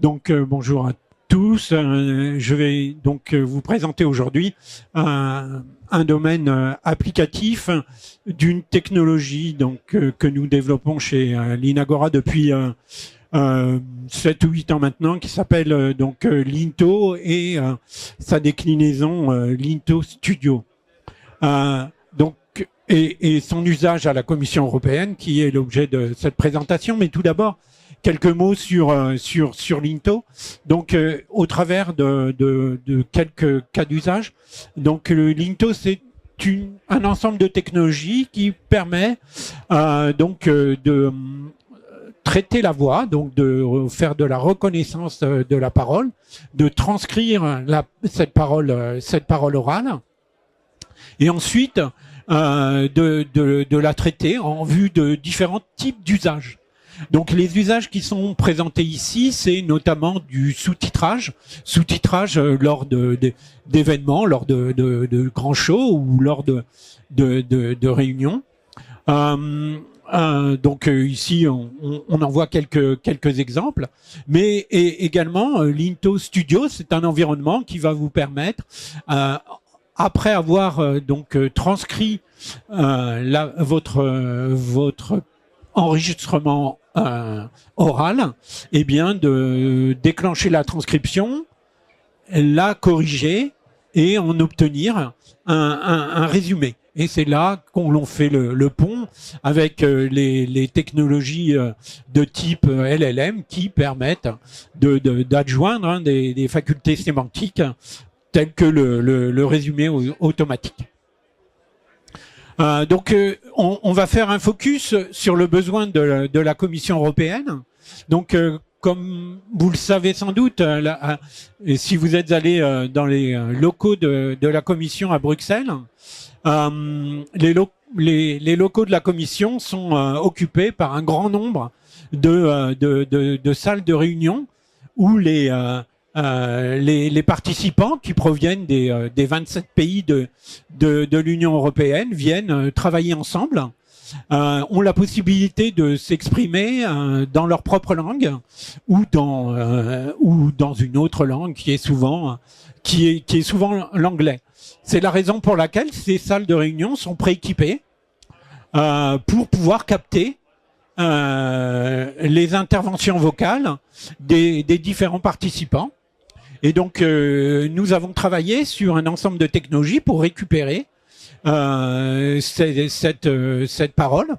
Donc bonjour à tous. Je vais donc vous présenter aujourd'hui un domaine applicatif d'une technologie donc que nous développons chez Linagora depuis 7 ou 8 ans maintenant, qui s'appelle donc Linto et sa déclinaison Linto Studio. Donc et son usage à la Commission européenne, qui est l'objet de cette présentation. Mais tout d'abord, quelques mots sur Linto. Donc, au travers de quelques cas d'usage. Donc, Linto, c'est un ensemble de technologies qui permet donc de traiter la voix, donc de faire de la reconnaissance de la parole, de transcrire cette parole orale, et ensuite de la traiter en vue de différents types d'usages. Donc les usages qui sont présentés ici, c'est notamment du sous-titrage lors d'événements, lors de grands shows ou lors de réunions. Donc ici on en voit quelques exemples, mais également Linto Studio, c'est un environnement qui va vous permettre après avoir donc transcrit votre enregistrement oral, eh bien de déclencher la transcription, la corriger et en obtenir un résumé. Et c'est là qu'on fait le pont avec les technologies de type LLM qui permettent d'adjoindre des facultés sémantiques telles que le résumé automatique. Donc on va faire un focus sur le besoin de la Commission européenne. Donc comme vous le savez sans doute, et si vous êtes allé dans les locaux de la Commission à Bruxelles, les locaux de la Commission sont occupés par un grand nombre de salles de réunion où les participants qui proviennent des 27 pays de l'Union européenne viennent travailler ensemble, ont la possibilité de s'exprimer dans leur propre langue ou dans une autre langue qui est souvent l'anglais. C'est la raison pour laquelle ces salles de réunion sont prééquipées pour pouvoir capter les interventions vocales des différents participants. Et donc, nous avons travaillé sur un ensemble de technologies pour récupérer cette parole,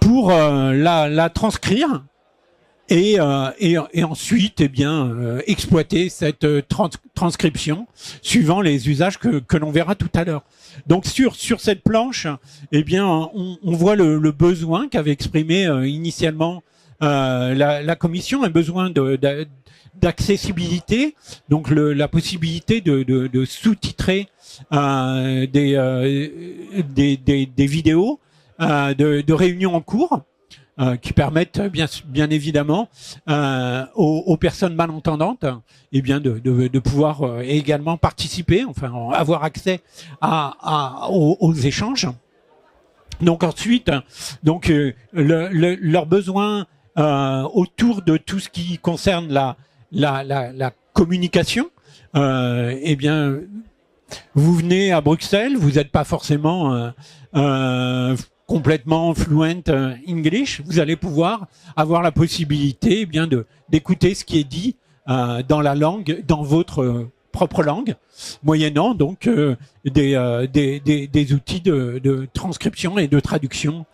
pour la transcrire et ensuite, eh bien, exploiter cette transcription suivant les usages que l'on verra tout à l'heure. Donc, sur cette planche, eh bien, on voit le besoin qu'avait exprimé initialement la Commission, un besoin d'accessibilité, donc la possibilité de sous-titrer des vidéos de réunions en cours qui permettent bien évidemment aux personnes malentendantes bien de pouvoir également participer, enfin avoir accès aux échanges. Donc ensuite, donc leurs besoins autour de tout ce qui concerne la communication, eh bien, vous venez à Bruxelles, vous n'êtes pas forcément complètement fluent English, vous allez pouvoir avoir la possibilité eh bien d'écouter ce qui est dit dans la langue, dans votre propre langue, moyennant donc des outils de transcription et de traduction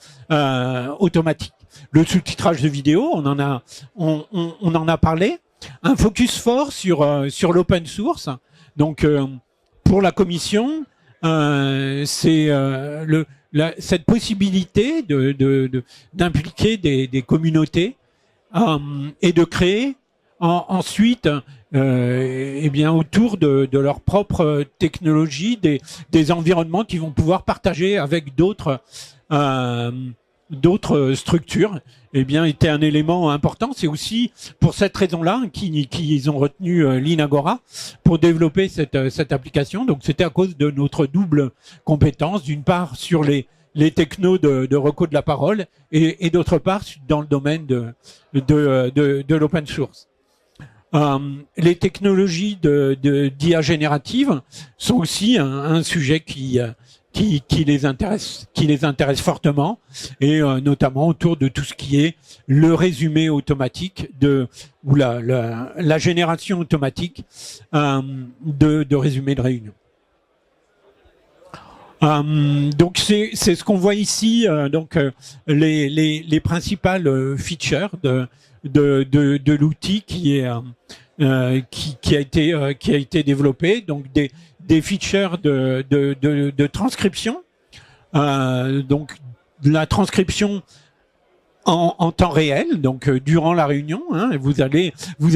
automatique. Le sous-titrage de vidéo, on en a parlé. Un focus fort sur l'open source. Donc pour la Commission, c'est cette possibilité d'impliquer des communautés et de créer ensuite eh bien autour de leur propre technologie des environnements qui vont pouvoir partager avec d'autres structures, eh bien, était un élément important. C'est aussi pour cette raison-là qu'ils ont retenu Linagora pour développer cette application. Donc, c'était à cause de notre double compétence, d'une part sur les les technos de reco de la parole, et d'autre part dans le domaine de l'open source. Les technologies d'IA générative sont aussi un sujet qui les intéresse fortement, et notamment autour de tout ce qui est le résumé automatique ou la génération automatique de résumés de réunion. Donc c'est ce qu'on voit ici, les principales features de l'outil qui a été développé, donc des features de transcription, donc de la transcription en temps réel, donc durant la réunion, hein. Vous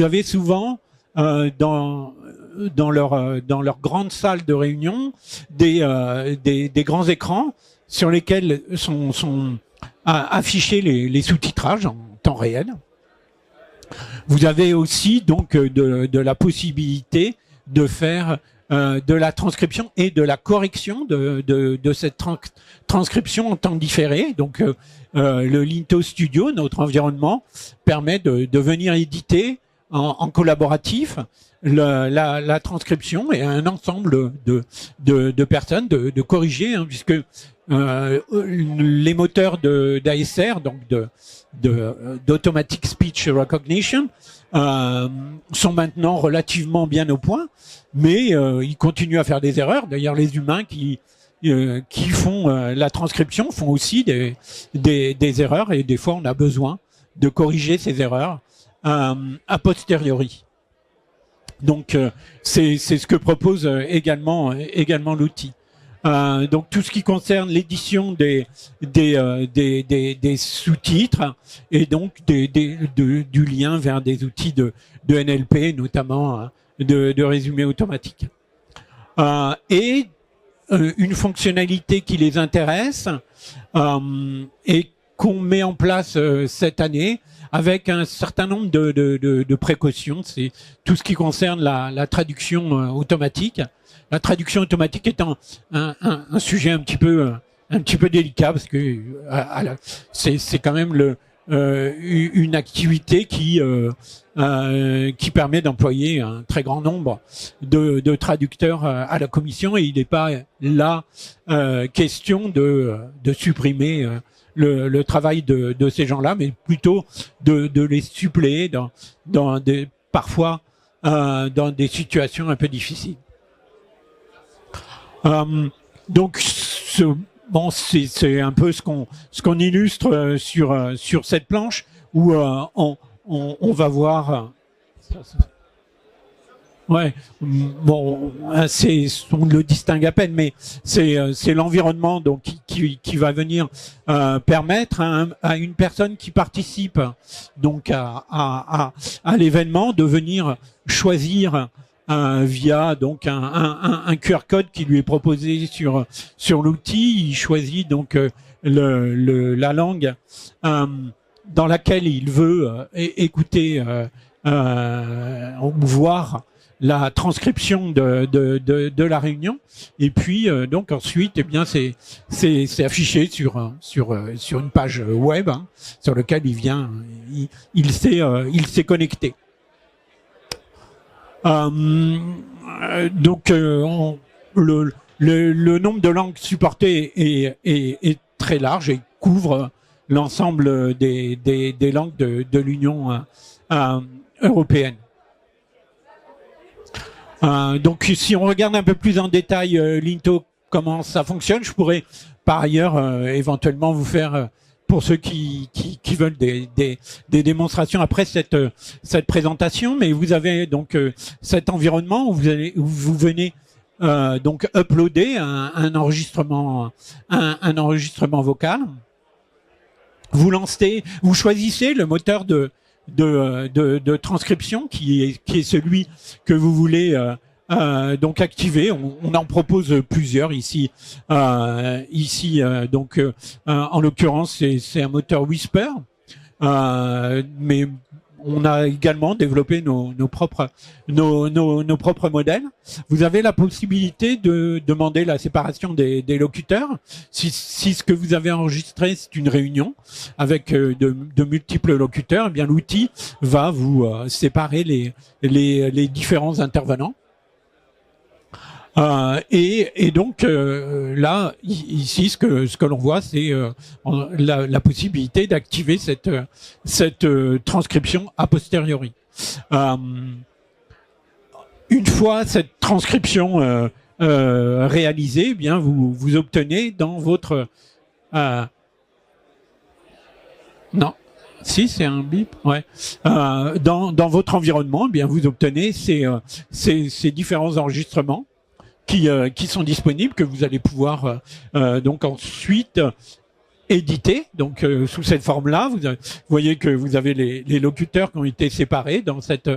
avez souvent dans leur grande salle de réunion des grands écrans sur lesquels sont affichés les sous-titrages en temps réel. Vous avez aussi donc de la possibilité de faire de la transcription et de la correction de cette transcription en temps différé. Donc le Linto Studio, notre environnement, permet de venir éditer en collaboratif la transcription, et un ensemble de personnes de corriger, hein, puisque les moteurs d'ASR, donc d'Automatic Speech Recognition, sont maintenant relativement bien au point, mais ils continuent à faire des erreurs. D'ailleurs, les humains qui font la transcription font aussi des erreurs, et des fois on a besoin de corriger ces erreurs a posteriori. Donc c'est ce que propose également l'outil. Donc tout ce qui concerne l'édition des sous-titres, et donc du lien vers des outils de NLP, notamment de résumé automatique. Et une fonctionnalité qui les intéresse et qu'on met en place cette année, avec un certain nombre de précautions. C'est tout ce qui concerne la traduction automatique. La traduction automatique étant un sujet un petit peu délicat, parce que c'est quand même une activité qui permet d'employer un très grand nombre de traducteurs à la commission, et il n'est pas là question de supprimer le travail de ces gens-là, mais plutôt de les suppléer parfois dans des situations un peu difficiles. Donc c'est un peu ce qu'on illustre sur cette planche, où on va voir. Ouais, bon, on le distingue à peine, mais c'est l'environnement donc qui va venir permettre à une personne qui participe donc à l'événement de venir choisir via donc un QR code qui lui est proposé sur l'outil. Il choisit donc la langue dans laquelle il veut écouter ou voir la transcription de la réunion, et puis donc ensuite, eh bien c'est affiché sur une page web, hein, sur lequel il s'est connecté. Donc le nombre de langues supportées est très large et couvre l'ensemble des langues de l'Union européenne. Donc si on regarde un peu plus en détail Linto, comment ça fonctionne, je pourrais par ailleurs éventuellement vous faire, pour ceux qui veulent des démonstrations après cette présentation, mais vous avez donc cet environnement où vous venez donc uploader un enregistrement vocal. Vous choisissez le moteur de transcription qui est celui que vous voulez donc activer. On en propose plusieurs ici. Donc en l'occurrence c'est un moteur Whisper, mais on a également développé nos propres modèles. Vous avez la possibilité de demander la séparation des locuteurs. Si ce que vous avez enregistré, c'est une réunion avec de multiples locuteurs, eh bien l'outil va vous séparer les différents intervenants. Et donc là, ici, ce que l'on voit, c'est la possibilité d'activer cette transcription a posteriori. Une fois cette transcription réalisée, eh bien vous obtenez dans votre non. Si c'est un bip, ouais. Dans votre environnement, eh bien vous obtenez ces différents enregistrements qui sont disponibles, que vous allez pouvoir donc ensuite éditer. Donc sous cette forme-là, vous voyez que vous avez les locuteurs qui ont été séparés dans cet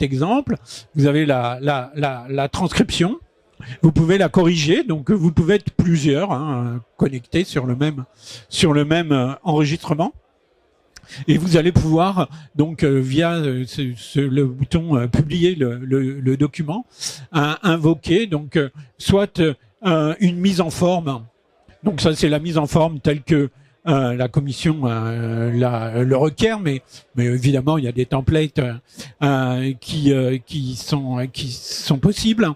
exemple. Vous avez la transcription. Vous pouvez la corriger, donc vous pouvez être plusieurs connectés sur le même enregistrement. Et vous allez pouvoir donc via le bouton publier le document invoquer donc soit une mise en forme. Donc ça c'est la mise en forme telle que la commission le requiert, mais évidemment il y a des templates qui sont possibles.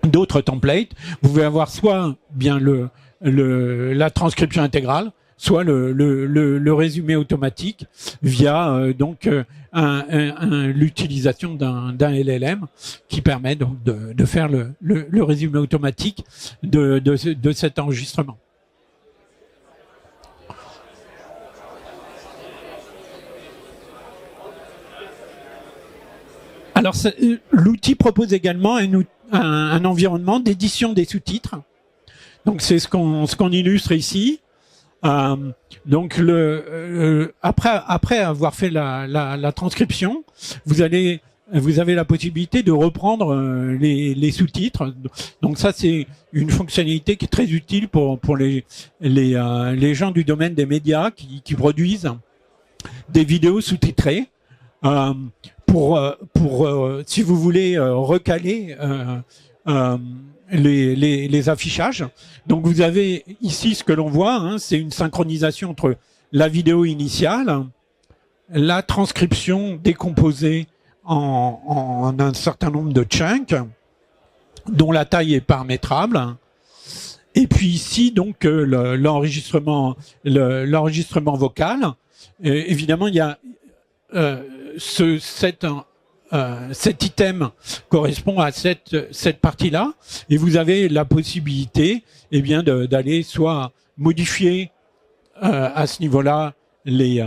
D'autres templates, vous pouvez avoir soit bien la transcription intégrale, soit le résumé automatique via donc l'utilisation d'un LLM qui permet donc de faire le résumé automatique de cet enregistrement. Alors l'outil propose également un environnement d'édition des sous-titres. Donc c'est ce qu'on illustre ici. Donc après avoir fait la transcription, vous avez la possibilité de reprendre les sous-titres. Donc ça c'est une fonctionnalité qui est très utile pour les gens du domaine des médias qui produisent des vidéos sous-titrées. Si vous voulez recaler les affichages. Donc vous avez ici ce que l'on voit, c'est une synchronisation entre la vidéo initiale, la transcription décomposée en un certain nombre de chunks, dont la taille est paramétrable. Et puis ici donc l'enregistrement vocal. Évidemment il y a cet item correspond à cette partie-là, et vous avez la possibilité, eh bien, d'aller soit modifier à ce niveau-là les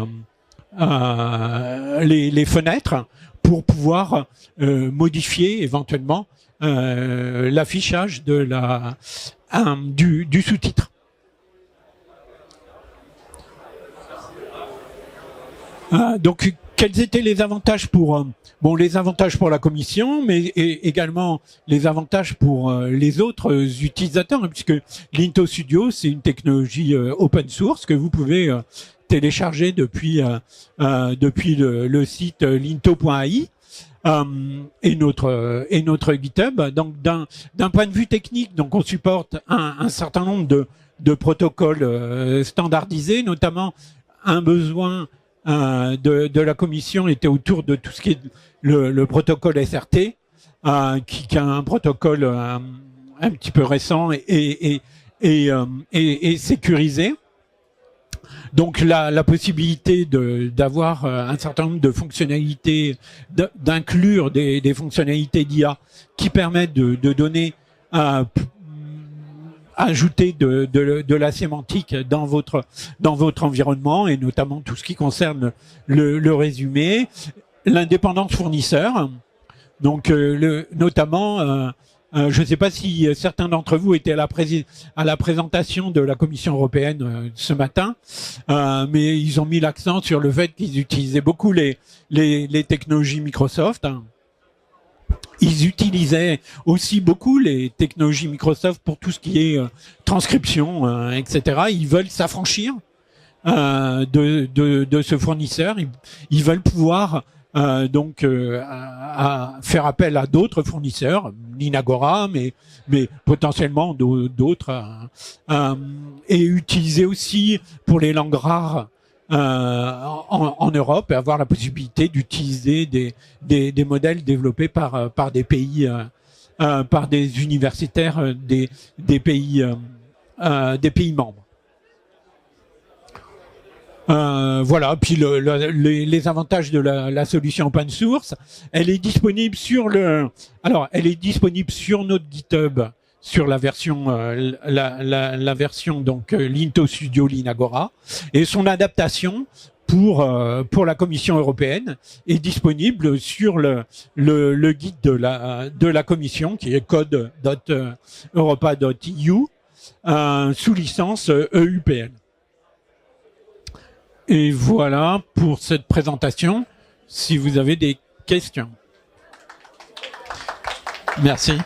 fenêtres pour pouvoir modifier éventuellement l'affichage du sous-titre. Donc quels étaient les avantages pour les avantages pour la commission, mais également les avantages pour les autres utilisateurs, puisque Linto Studio c'est une technologie open source que vous pouvez télécharger depuis le site linto.ai et notre GitHub. Donc d'un point de vue technique, donc on supporte un certain nombre de protocoles standardisés, notamment un besoin de la commission était autour de tout ce qui est le protocole SRT, qui est un protocole un petit peu récent et sécurisé. Donc la possibilité d'avoir un certain nombre de fonctionnalités, d'inclure des fonctionnalités d'IA qui permettent de donner ajouter de la sémantique dans votre environnement, et notamment tout ce qui concerne le résumé, l'indépendance fournisseur. Donc notamment je ne sais pas si certains d'entre vous étaient à la présentation de la Commission européenne ce matin, mais ils ont mis l'accent sur le fait qu'ils utilisaient beaucoup les technologies Microsoft. Ils utilisaient aussi beaucoup les technologies Microsoft pour tout ce qui est transcription, etc. Ils veulent s'affranchir de ce fournisseur. Ils veulent pouvoir à faire appel à d'autres fournisseurs, Linagora, mais potentiellement d'autres, et utiliser aussi pour les langues rares en Europe, et avoir la possibilité d'utiliser des modèles développés par des pays, par des universitaires des pays membres. Voilà. Puis les avantages de la solution open source, elle est disponible sur elle est disponible sur notre GitHub, sur la version la version donc Linto Studio Linagora, et son adaptation pour la Commission européenne est disponible sur le guide de la Commission, qui est code.europa.eu, sous licence EUPL. Et voilà pour cette présentation, si vous avez des questions. Merci.